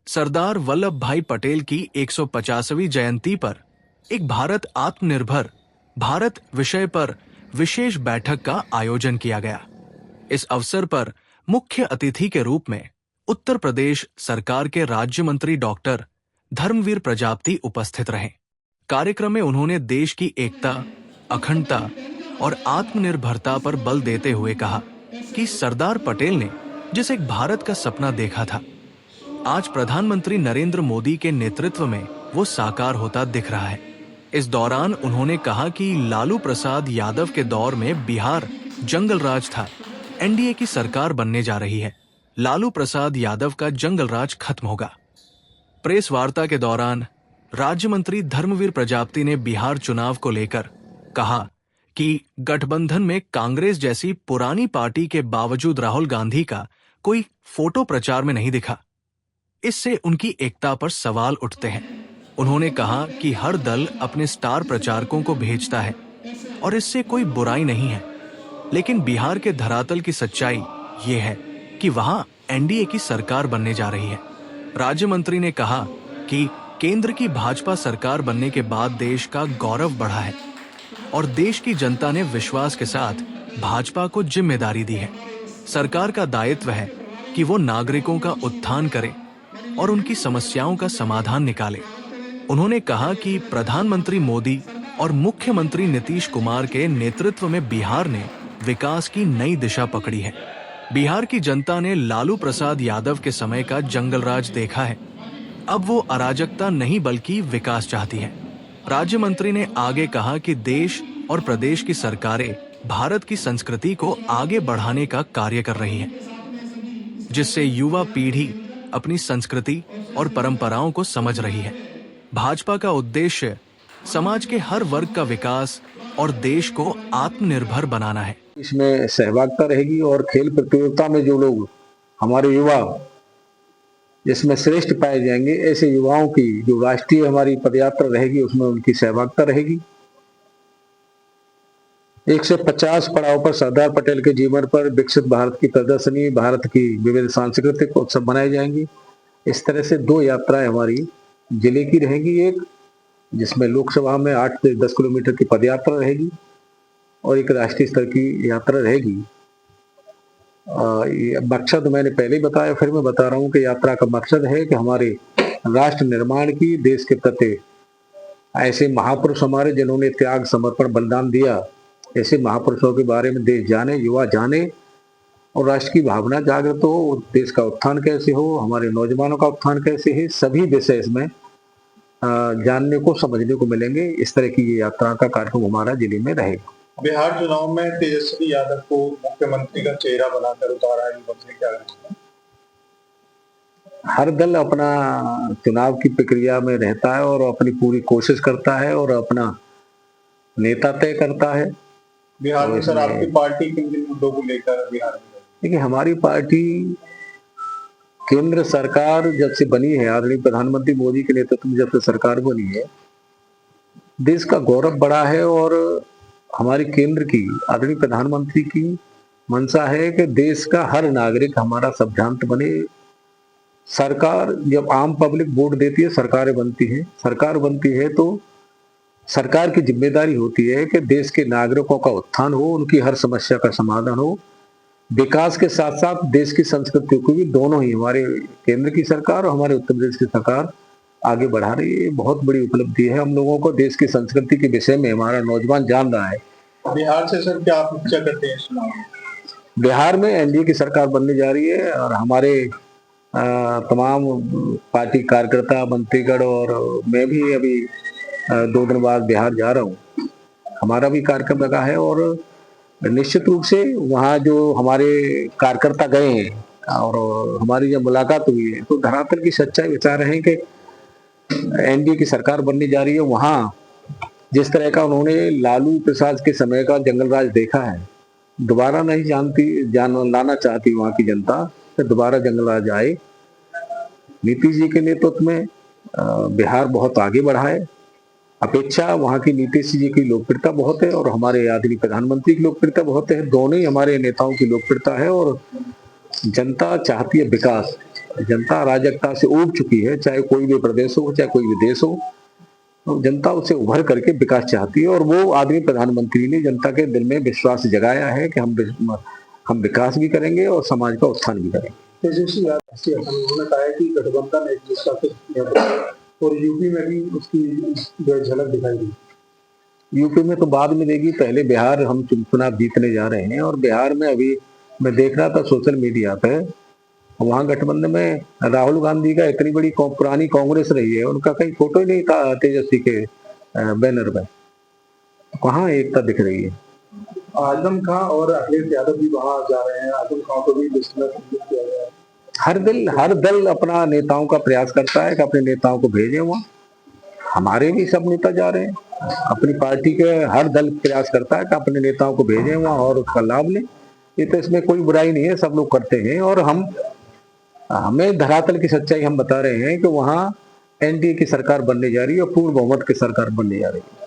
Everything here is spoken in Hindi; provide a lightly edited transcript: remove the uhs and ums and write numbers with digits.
सरदार वल्लभ भाई पटेल की 150वीं जयंती पर एक भारत आत्मनिर्भर भारत विषय पर विशेष बैठक का आयोजन किया गया। इस अवसर पर मुख्य अतिथि के रूप में उत्तर प्रदेश सरकार के राज्य मंत्री डॉक्टर धर्मवीर प्रजापति उपस्थित रहे। कार्यक्रम में उन्होंने देश की एकता, अखंडता और आत्मनिर्भरता पर बल देते हुए कहा कि सरदार पटेल ने जिस एक भारत का सपना देखा था, आज प्रधानमंत्री नरेंद्र मोदी के नेतृत्व में वो साकार होता दिख रहा है। इस दौरान उन्होंने कहा कि लालू प्रसाद यादव के दौर में बिहार जंगल राज था, एनडीए की सरकार बनने जा रही है। लालू प्रसाद यादव का जंगल राज खत्म होगा। प्रेस वार्ता के दौरान राज्य मंत्री धर्मवीर प्रजापति ने बिहार चुनाव को लेकर कहा कि गठबंधन में कांग्रेस जैसी पुरानी पार्टी के बावजूद राहुल गांधी का कोई फोटो प्रचार में नहीं दिखा। इससे उनकी एकता पर सवाल उठते हैं। उन्होंने कहा कि हर दल अपने स्टार प्रचारकों को भेजता है और इससे कोई बुराई नहीं है, लेकिन बिहार के धरातल की सच्चाई ये है कि वहां एनडीए की सरकार बनने जा रही है। राज्य मंत्री ने कहा कि केंद्र की भाजपा सरकार बनने के बाद देश का गौरव बढ़ा है और देश की जनता ने विश्वास के साथ भाजपा को जिम्मेदारी दी है। सरकार का दायित्व है कि वो नागरिकों का उत्थान करे और उनकी समस्याओं का समाधान निकाले। उन्होंने कहा कि प्रधानमंत्री मोदी और मुख्यमंत्री नीतीश कुमार के नेतृत्व में बिहार ने विकास की नई दिशा पकड़ी है। बिहार की जनता ने लालू प्रसाद यादव के समय का जंगल राज देखा है। अब वो अराजकता नहीं बल्कि विकास चाहती है। राज्य मंत्री ने आगे कहा कि देश और प्रदेश की सरकारें भारत की संस्कृति को आगे बढ़ाने का कार्य कर रही हैं, जिससे युवा पीढ़ी अपनी संस्कृति और परंपराओं को समझ रही है। भाजपा का उद्देश्य समाज के हर वर्ग का विकास और देश को आत्मनिर्भर बनाना है। इसमें सहभागिता रहेगी और खेल प्रतियोगिता में जो लोग हमारे युवा जिसमें श्रेष्ठ पाए जाएंगे, ऐसे युवाओं की जो राष्ट्रीय हमारी पदयात्रा रहेगी उसमें उनकी सहभागिता रहेगी। 150 पड़ाव पर सरदार पटेल के जीवन पर विकसित भारत की प्रदर्शनी, भारत की विविध सांस्कृतिक उत्सव बनाए जाएंगे। इस तरह से 2 यात्राएं हमारी जिले की रहेगी। एक जिसमें लोकसभा में 8 से 10 किलोमीटर की पदयात्रा रहेगी और एक राष्ट्रीय स्तर की यात्रा रहेगी। मकसद मैंने पहले ही बताया, फिर मैं बता रहा हूँ कि यात्रा का मकसद है कि हमारे राष्ट्र निर्माण की, देश के प्रति ऐसे महापुरुष हमारे जिन्होंने त्याग, समर्पण, बलिदान दिया, ऐसे महापुरुषों के बारे में देश जाने, युवा जाने और राष्ट्र की भावना जागृत हो, देश का उत्थान कैसे हो, हमारे नौजवानों का उत्थान कैसे है, सभी विषय इसमें जानने को, समझने को मिलेंगे। इस तरह की ये यात्रा का कार्यक्रम हमारा जिले में रहेगा। बिहार चुनाव में तेजस्वी यादव को मुख्यमंत्री का चेहरा बनाकर उतारा है, क्या है? हर दल अपना चुनाव की प्रक्रिया में रहता है और अपनी पूरी कोशिश करता है और अपना नेता तय करता है। बिहार में सर आपकी पार्टी किन किन मुद्दों को लेकर बिहार में? देखिए, हमारी पार्टी केंद्र सरकार जब से बनी है, आदरणीय प्रधानमंत्री मोदी के नेतृत्व में जब से सरकार बनी है, देश का गौरव बढ़ा है और हमारी केंद्र की, आदरणीय प्रधानमंत्री की मंशा है कि देश का हर नागरिक हमारा सभ्रांत बने। सरकार जब आम पब्लिक वोट देती है, सरकारें बनती हैं। सरकार बनती है तो सरकार की जिम्मेदारी होती है कि देश के नागरिकों का उत्थान हो, उनकी हर समस्या का समाधान हो, विकास के साथ साथ देश की संस्कृति को भी, दोनों ही हमारे केंद्र की सरकार और हमारे उत्तर प्रदेश की सरकार आगे बढ़ा रही है। बहुत बड़ी उपलब्धि है हम लोगों को। देश की संस्कृति के विषय में हमारा नौजवान जान रहा है। बिहार से सर क्या आप इच्छा करते हैं चुनाव? बिहार में एनडीए की सरकार बनने जा रही है और हमारे तमाम पार्टी कार्यकर्ता, मंत्रीगण और मैं भी अभी 2 दिन बाद बिहार जा रहा हूँ। हमारा भी कार्यक्रम लगा है और निश्चित रूप से वहाँ जो हमारे कार्यकर्ता गए हैं और हमारी जब मुलाकात हुई है तो धरातल की सच्चाई बता रहे हैं कि एनडीए की सरकार बनने जा रही है। वहाँ जिस तरह का उन्होंने लालू प्रसाद के समय का जंगल राज देखा है, दोबारा नहीं लाना चाहती वहाँ की जनता कि दोबारा जंगल राज आए। नीतीश जी के नेतृत्व में बिहार बहुत आगे बढ़ा है। अपेक्षा वहाँ की नीतीश जी की लोकप्रियता बहुत है और हमारे आदरणीय प्रधानमंत्री की लोकप्रियता बहुत है। दोनों ही हमारे नेताओं की लोकप्रियता है और जनता चाहती है विकास। जनता अराजकता से ऊब चुकी है, चाहे कोई भी प्रदेश हो, चाहे कोई भी देश हो। तो जनता उससे उभर करके विकास चाहती है, और वो आदमी प्रधानमंत्री ने जनता के दिल में विश्वास जगाया है कि हम विकास भी करेंगे और समाज का उत्थान भी करेंगे। तेजस्वी यादव उन्होंने कहा है कि गठबंधन एक दूसरा के और यूपी में भी उसकी जो है झलक दिखाई दी। यूपी में तो बाद में देगी, पहले बिहार हम चुनाव जीतने जा रहे हैं। और बिहार में अभी मैं देख रहा था सोशल मीडिया पे, वहां गठबंधन में राहुल गांधी का इतनी बड़ी पुरानी कांग्रेस रही है, उनका कहीं फोटो ही नहीं था तेजस्वी के बैनर में। कहाँ एकता दिख रही है। आजम खां और अखिलेश यादव भी वहां जा रहे हैं, आजम खां को भी लिस्ट में शामिल किया गया है। हर दल अपना नेताओं का प्रयास करता है कि अपने नेताओं को भेजे वहां। हमारे भी सब नेता जा रहे हैं, अपनी पार्टी के हर दल प्रयास करता है कि अपने नेताओं को भेजे वहां और उसका लाभ लें। ये तो इसमें कोई बुराई नहीं है, सब लोग करते हैं। और हमें धरातल की सच्चाई हम बता रहे हैं कि वहां एनडीए की सरकार बनने जा रही है और पूर्ण बहुमत की सरकार बनने जा रही है।